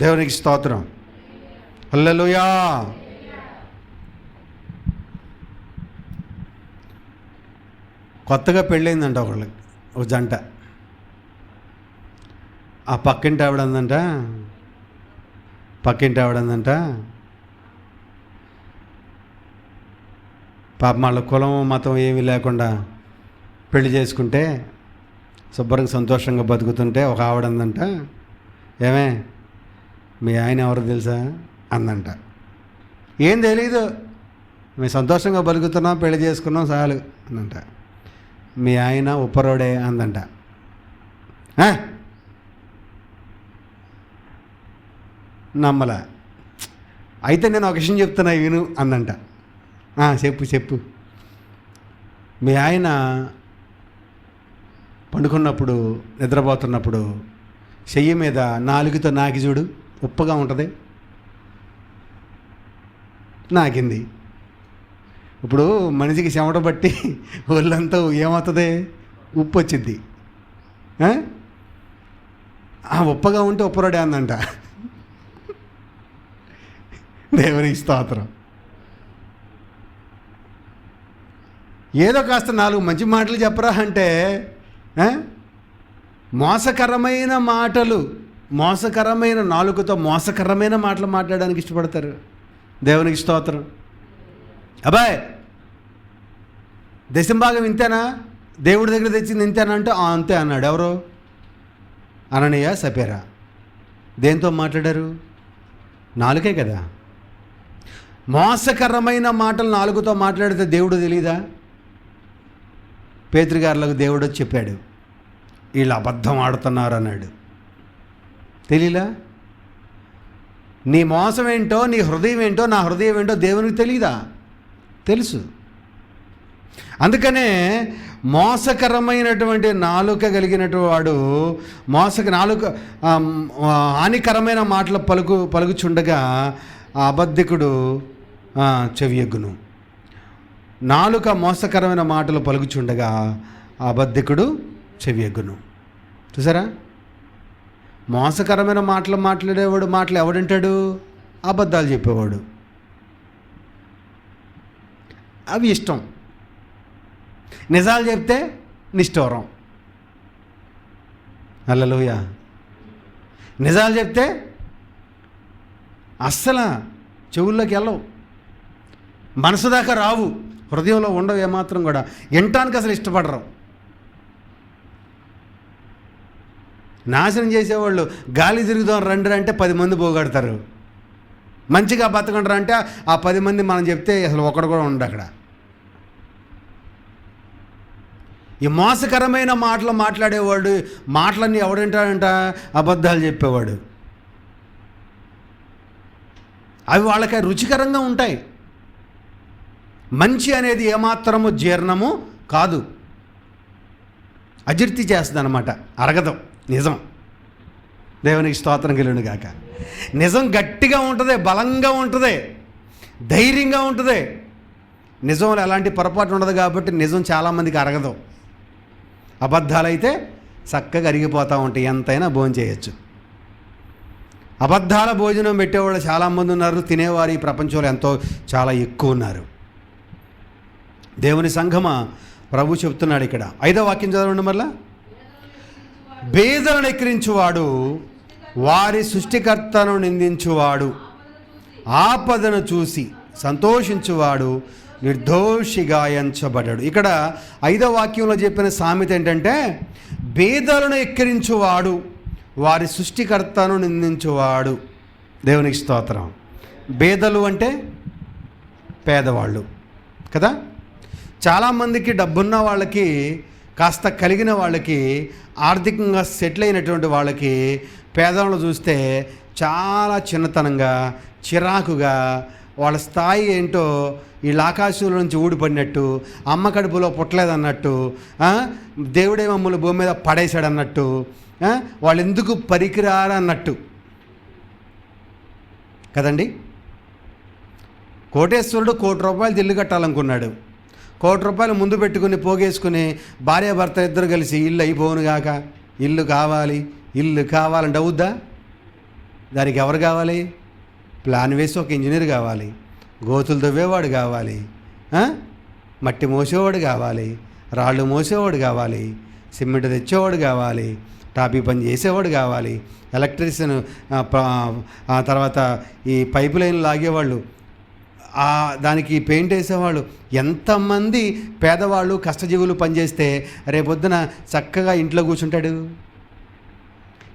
దేవునికి స్తోత్రం. హల్లెలూయా. కొత్తగా పెళ్ళయిందంట ఒకళ్ళకి, ఒక జంట. ఆ పక్కింటి ఆవిడందంట పాపం వాళ్ళ కులం మతం ఏమీ లేకుండా పెళ్లి చేసుకుంటే శుభ్రంగా సంతోషంగా బతుకుతుంటే ఒక ఆవిడందంట, ఏమే మీ ఆయన ఎవరు తెలుసా అందంట. ఏం తెలీదు, మేము సంతోషంగా బతుకుతున్నాం, పెళ్లి చేసుకున్నాం చాలు అందంట. మీ ఆయన ఉప్పరోడే అందంట. నమ్మలా. అయితే నేను ఒక విషయం చెప్తున్నా విను అందంట. చెప్పు. మీ ఆయన పండుకున్నప్పుడు, నిద్రపోతున్నప్పుడు చెయ్యి మీద నాలుగుతో నాకి చూడు, ఉప్పగా ఉంటుంది. నాకింది. ఇప్పుడు మనిషికి చెమట బట్టి ఒళ్ళంతా ఏమవుతుంది, ఉప్పు వచ్చింది. ఉప్పగా ఉంటే ఉప్పరోడే అందంట. దేవునికి స్తోత్రం. ఏదో కాస్త 4 మంచి మాటలు చెప్పరా అంటే మోసకరమైన నాలుకతో మోసకరమైన మాటలు మాట్లాడడానికి ఇష్టపడతారు. దేవునికి స్తోత్రం. అబ్బాయ్ దశంభాగం ఇంతేనా, దేవుడి దగ్గర తెచ్చింది ఇంతేనా అంటే అంతే అన్నాడు. ఎవరు? అననీయ సపేరా. దేంతో మాట్లాడారు? నాలుకే కదా. మోసకరమైన మాటలు నాలుగుతో మాట్లాడితే దేవుడు తెలీదా? పేతురుగారులకు దేవుడు చెప్పాడు, వీళ్ళు అబద్ధం ఆడుతున్నారు అన్నాడు. తెలీలా? నీ మోసం ఏంటో, నీ హృదయం ఏంటో, నా హృదయం ఏంటో దేవునికి తెలీదా? తెలుసు. అందుకనే మోసకరమైనటువంటి నాలుక కలిగినటువంటి వాడు హానికరమైన మాటలు పలుకుచుండగా అబద్ధికుడు చెవియొగ్గును. నాలుక మోసకరమైన మాటలు పలుకుచుండగా అబద్ధికుడు చెవియొగ్గును. చూసారా? మోసకరమైన మాటలు మాట్లాడేవాడు మాటలు ఎవడంటాడు? అబద్ధాలు చెప్పేవాడు. అవి ఇష్టం. నిజాలు చెప్తే నిష్ఠూరం. హల్లెలూయా. నిజాలు చెప్తే అస్సలు చెవుల్లోకి వెళ్ళవు, మనసు దాకా రావు, హృదయంలో ఉండవు ఏమాత్రం కూడా. వినటానికి అసలు ఇష్టపడరు. నాశనం చేసేవాళ్ళు గాలి తిరుగుదాం రండి అంటే 10 మంది పోగొడతారు. మంచిగా బతకండి అంటే ఆ 10 మంది మనం చెప్తే అసలు ఒకడు కూడా ఉండడు అక్కడ. ఈ మోసకరమైన మాటలు మాట్లాడేవాడు మాటలన్నీ ఎవడంటాడంట? అబద్ధాలు చెప్పేవాడు. అవి వాళ్ళకి రుచికరంగా ఉంటాయి. మంచి అనేది ఏమాత్రము జీర్ణము కాదు, అజీర్తి చేస్తుంది అన్నమాట, అరగదు. నిజం. దేవునికి స్తోత్రం కలుగును గాక. నిజం గట్టిగా ఉంటుంది, బలంగా ఉంటుంది, ధైర్యంగా ఉంటుంది. నిజంలో ఎలాంటి పొరపాటు ఉండదు కాబట్టి నిజం చాలామందికి అరగదు. అబద్ధాలు అయితే చక్కగా అరిగిపోతూ ఉంటాయి, ఎంతైనా భోజనం చేయొచ్చు. అబద్ధాల భోజనం పెట్టేవాళ్ళు చాలామంది ఉన్నారు, తినేవారు ఈ ప్రపంచంలో చాలా ఎక్కువ ఉన్నారు. దేవుని సంఘమా, ప్రభు చెప్తున్నాడు ఇక్కడ 5వ వాక్యం చదవండి మరలా. బేదలను ఎక్కిరించువాడు వారి సృష్టికర్తను నిందించువాడు, ఆపదను చూసి సంతోషించువాడు నిర్దోషిగా ఎంచబడ్డాడు. ఇక్కడ 5వ వాక్యంలో చెప్పిన సామెత ఏంటంటే, బేదలను ఎక్కిరించువాడు వారి సృష్టికర్తను నిందించువాడు. దేవునికి స్తోత్రం. బేదలు అంటే పేదవాళ్ళు కదా. చాలామందికి డబ్బున్న వాళ్ళకి, కాస్త కలిగిన వాళ్ళకి, ఆర్థికంగా సెటిల్ అయినటువంటి వాళ్ళకి పేదవాళ్ళు చూస్తే చాలా చిన్నతనంగా, చిరాకుగా, వాళ్ళ స్థాయి ఏంటో వీళ్ళ ఆకాశంలో నుంచి ఊడిపడినట్టు, అమ్మ కడుపులో పుట్టలేదన్నట్టు, దేవుడే మమ్మల్ని భూమి మీద పడేశాడన్నట్టు, వాళ్ళు ఎందుకు పనికిరారన్నట్టు కదండి. కోటేశ్వరుడు ₹1,00,00,000 ఇల్లు కట్టాలనుకున్నాడు. ₹1,00,00,000 ముందు పెట్టుకుని పోగేసుకుని భార్యాభర్త ఇద్దరు కలిసి ఇల్లు అయిపోను గాక, ఇల్లు కావాలంటే అవుద్దా? దానికి ఎవరు కావాలి? ప్లాన్ వేసి ఒక ఇంజనీర్ కావాలి, గోతులు తవ్వేవాడు కావాలి, మట్టి మోసేవాడు కావాలి, రాళ్ళు మోసేవాడు కావాలి, సిమెంట్ తెచ్చేవాడు కావాలి, టాపీ పని చేసేవాడు కావాలి, ఎలక్ట్రీషియన్, తర్వాత ఈ పైపు లైన్లు లాగేవాళ్ళు, దానికి పెయింట్ వేసేవాళ్ళు, ఎంతమంది పేదవాళ్ళు కష్టజీవులు పనిచేస్తే రేపొద్దున చక్కగా ఇంట్లో కూర్చుంటాడు.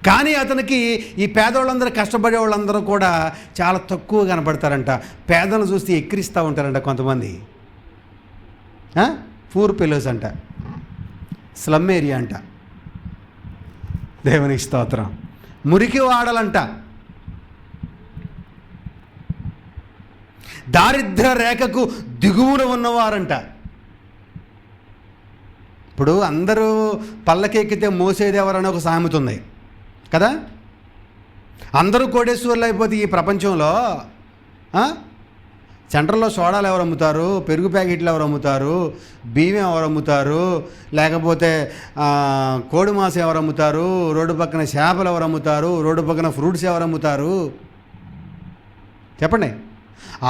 కానీ అతనికి ఈ పేదవాళ్ళందరూ, కష్టపడే వాళ్ళందరూ కూడా చాలా తక్కువ కనపడతారంట. పేదలను చూస్తే ఎక్కిరిస్తూ ఉంటారంట కొంతమంది. పూర్ పిల్లర్స్ అంట, స్లమ్ ఏరియా అంట, దేవునికి స్తోత్రం, మురికి వాడలంట, దారిద్ర్య రేఖకు దిగువన ఉన్నవారంట. ఇప్పుడు అందరూ పల్లకెక్కితే మోసేది ఎవరని ఒక సామెత ఉంది కదా. అందరూ కోటేశ్వర్లు అయిపోతే ఈ ప్రపంచంలో సెంటర్లో సోడాలు ఎవరు అమ్ముతారు, పెరుగు ప్యాకెట్లు ఎవరు అమ్ముతారు, బియ్యం ఎవరు అమ్ముతారు, లేకపోతే కోడి మాంసం ఎవరు అమ్ముతారు, రోడ్డు పక్కన చేపలు ఎవరు అమ్ముతారు, రోడ్డు పక్కన ఫ్రూట్స్ ఎవరు అమ్ముతారు చెప్పండి.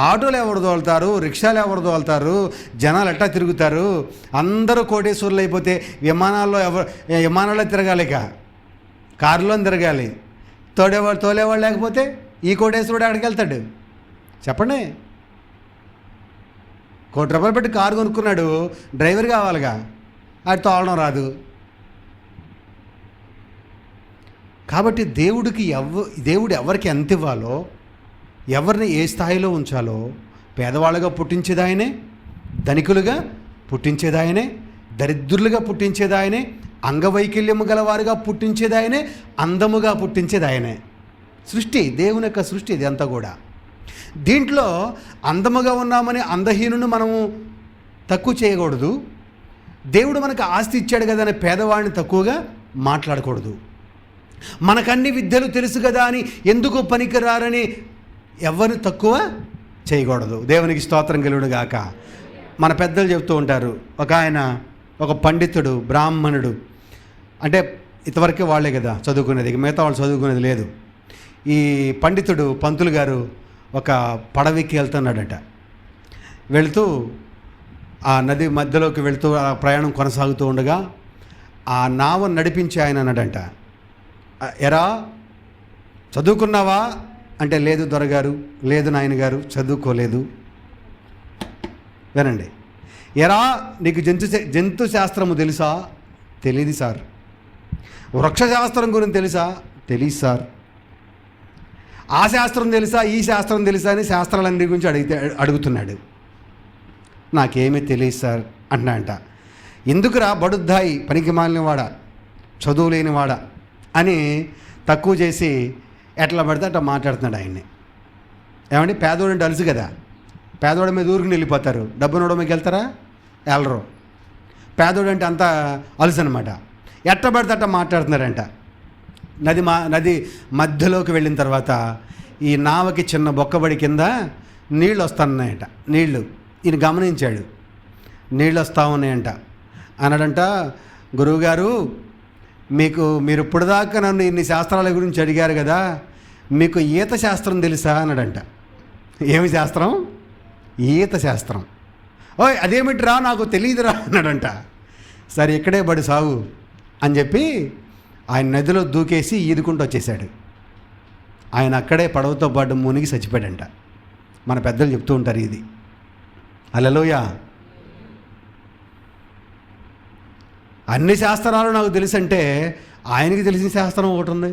ఆటోలు ఎవరు తోలుతారు, రిక్షాలు ఎవరు తోలుతారు, జనాలు ఎట్టా తిరుగుతారు. అందరూ కోటేశ్వర్లు అయిపోతే విమానాల్లో తిరగాలి, ఇక కారులో తిరగాలి. తోలేవాళ్ళు లేకపోతే ఈ కోటేశ్వరుడు ఎక్కడికి వెళ్తాడు చెప్పండి. ₹1,00,000 పెట్టి కారు కొనుక్కున్నాడు, డ్రైవర్ కావాలిగా, అది తోలడం రాదు. కాబట్టి దేవుడు ఎవరికి ఎంత ఇవ్వాలో, ఎవరిని ఏ స్థాయిలో ఉంచాలో, పేదవాళ్ళుగా పుట్టించేదాయనే, ధనికులుగా పుట్టించేదాయనే, దరిద్రులుగా పుట్టించేదాయనే, అంగవైకల్యము గలవారుగా పుట్టించేదాయనే, అందముగా పుట్టించేదాయనే. సృష్టి, దేవుని యొక్క సృష్టి ఇది అంతా కూడా. దీంట్లో అందముగా ఉన్నామని అందహీనుని మనము తక్కువ చేయకూడదు. దేవుడు మనకు ఆస్తి ఇచ్చాడు కదా అని పేదవాడిని తక్కువగా మాట్లాడకూడదు. మనకన్ని విద్యలు తెలుసు కదా అని ఎందుకు పనికిరారని ఎవరిని తక్కువ చేయకూడదు. దేవునికి స్తోత్రం కలుగును గాక. మన పెద్దలు చెప్తూ ఉంటారు, ఒక పండితుడు, బ్రాహ్మణుడు, అంటే ఇంతవరకే వాళ్ళే కదా చదువుకునేది, మిగతా వాళ్ళు చదువుకునేది లేదు. ఈ పండితుడు, పంతులు గారు ఒక పడవెక్కి వెళ్తున్నాడట. వెళుతూ ఆ నది మధ్యలోకి వెళుతూ ఆ ప్రయాణం కొనసాగుతూ ఉండగా ఆ నావను నడిపించి ఆయన అన్నాడంట, ఎరా చదువుకున్నావా అంటే, లేదు దొరగారు, లేదు నాయనగారు, చదువుకోలేదు. వినండి. ఎరా నీకు జంతు శాస్త్రము తెలుసా? తెలియదు సార్. వృక్షశాస్త్రం గురించి తెలుసా? తెలియదు సార్. ఆ శాస్త్రం తెలుసా, ఈ శాస్త్రం తెలుసా అని శాస్త్రాలన్నిటి గురించి అడుగుతున్నాడు. నాకేమీ తెలియదు సార్ అంటున్నాడంట. ఎందుకురా బడుద్దాయి, పనికి మాలినవాడ, చదువు లేనివాడ అని తక్కువ చేసి ఎట్లా పడితే అట్లా మాట్లాడుతున్నాడు ఆయన్ని. ఏమండి, పేదోడు అంటే అలుసు కదా, పేదోడి మీద ఊరికి వెళ్ళిపోతారు, డబ్బునోడ మీకు వెళ్తారా? వెళ్ళరు. పేదోడు అంటే అంత అలుసు అనమాట. ఎట్ట పడితే అట్ట మాట్లాడుతున్నారంట. నది మధ్యలోకి వెళ్ళిన తర్వాత ఈ నావకి చిన్న బొక్కబడి కింద నీళ్ళు వస్తున్నాయంట. ఈయన గమనించాడు, నీళ్ళు వస్తూ ఉన్నాయంట. అన్నాడంట, గురువుగారు మీరు ఇప్పుడు దాకా నన్ను ఇన్ని శాస్త్రాల గురించి అడిగారు కదా, మీకు ఈత శాస్త్రం తెలుసా అన్నాడంట. ఏమి శాస్త్రం? ఈత శాస్త్రం. ఓయ్ అదేమిటిరా, నాకు తెలియదురా అన్నాడంట. సరే ఇక్కడే పడి సాగు అని చెప్పి ఆయన నదిలో దూకేసి ఈదుకుంటూ వచ్చేసాడు. ఆయన అక్కడే పడవతో పాటు మునిగి చచ్చిపోయాడంట. మన పెద్దలు చెప్తూ ఉంటారు ఇది. హల్లెలూయా. అన్ని శాస్త్రాలు నాకు తెలుసంటే ఆయనకి తెలిసిన శాస్త్రం ఒకటి ఉంది.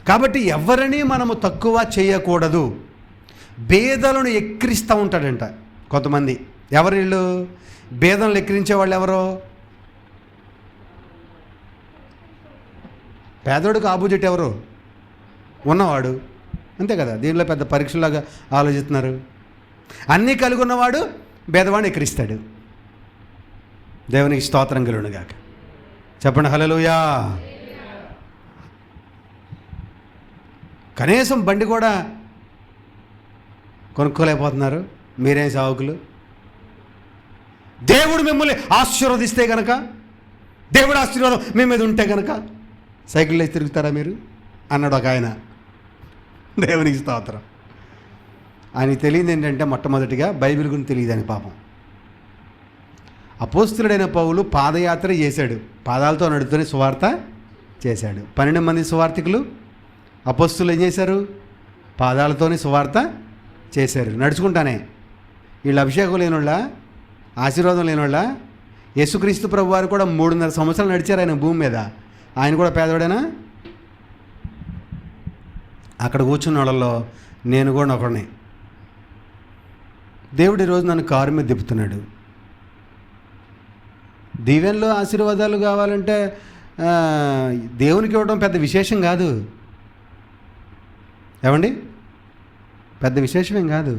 కాబట్టి ఎవరిని మనము తక్కువ చేయకూడదు. బేదలను ఎక్కిరిస్తూ ఉంటాడంట కొంతమంది. ఎవరు వీళ్ళు? బేదలను ఎక్కిరించే వాళ్ళు ఎవరో? పేదోడికి ఆపోజిట్ ఎవరు? ఉన్నవాడు. అంతే కదా. దీనిలో పెద్ద పరీక్షలాగా ఆలోచిస్తున్నారు. అన్నీ కలిగి ఉన్నవాడు బేదవాడిని ఎక్కిరిస్తాడు. దేవునికి స్తోత్రం కలుగును గాక. చెప్పండి హల్లెలూయా. కనీసం బండి కూడా కొనుక్కోలేకపోతున్నారు. మీరేం సావుకులు? దేవుడు మిమ్మల్ని ఆశీర్వదిస్తే కనుక, దేవుడు ఆశీర్వాదం మీ మీద ఉంటే కనుక సైకిల్ వేసి తిరుగుతారా మీరు అన్నాడు ఒక ఆయన. దేవునికి స్తోత్రం. ఆయనకి తెలియదు ఏంటంటే మొట్టమొదటిగా బైబిల్ గురించి తెలియదు అని పాపం. అపోస్తులుడైన పౌలు పాదయాత్ర చేశాడు, పాదాలతో నడుతూనే సువార్త చేశాడు. 12 మంది సువార్థికులు అపోస్తులు ఏం చేశారు? పాదాలతోనే సువార్త చేశారు, నడుచుకుంటానే. వీళ్ళు అభిషేకం లేనివాళ్ళ, ఆశీర్వాదం లేనివాళ్ళ. యేసుక్రీస్తు ప్రభు వారు కూడా 3.5 సంవత్సరాలు నడిచారు ఆయన భూమి మీద. ఆయన కూడా పేదవాడేనా? అక్కడ కూర్చున్న వాళ్ళలో నేను కూడా ఒకడిని. దేవుడు ఈరోజు నన్ను కారు మీద తిప్పుతున్నాడు. దీవెనలో ఆశీర్వాదాలు కావాలంటే దేవునికి ఇవ్వడం పెద్ద విశేషం కాదు. ఏమండి? పెద్ద విశేషమేం కాదు.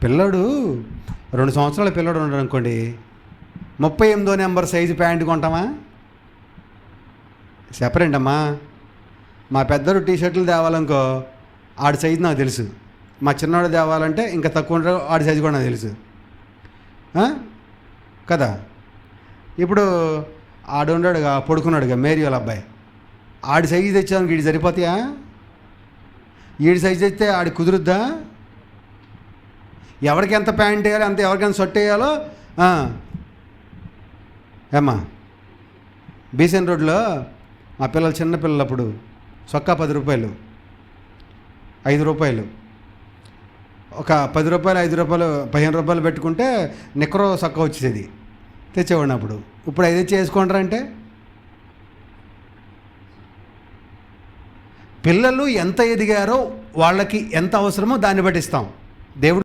పిల్లాడు 2 సంవత్సరాల పిల్లాడు ఉన్నాడు అనుకోండి, 38వ నెంబర్ సైజు ప్యాంటు కొంటామా? సెపరేట్ అమ్మా. మా పెద్దడు టీషర్ట్లు తేవాలనుకో, ఆడి సైజు నాకు తెలుసు. మా చిన్నవాడు తేవాలంటే ఇంకా తక్కువ ఉంటాడు, ఆడి సైజు కూడా నాకు తెలుసు కదా. ఇప్పుడు ఆడు ఉన్నాడుగా, పడుకున్నాడుగా, మేరీ వాళ్ళ అబ్బాయి. ఆడి సైజు తెచ్చానికి వీడి సరిపోతాయా? వీడి సైజు తెస్తే ఆడి కుదురుద్దా? ఎవరికి ఎంత ప్యాంట్ వేయాలి, అంత ఎవరికి ఎంత షర్ట్ వేయాలో. ఏమ్మా, బీసెన్ రోడ్లో మా పిల్లలు చిన్నపిల్లలప్పుడు చొక్కా 10 రూపాయలు, 5 రూపాయలు, ఒక 10 రూపాయలు, 5 రూపాయలు, 15 రూపాయలు పెట్టుకుంటే నిక్కరో చొక్కా వచ్చేది, తెచ్చేవాడిని అప్పుడు. ఇప్పుడు అది చేసుకుంటారంటే పిల్లలు ఎంత ఎదిగారో వాళ్ళకి ఎంత అవసరమో దాన్ని బట్టి ఇస్తాం. దేవుడు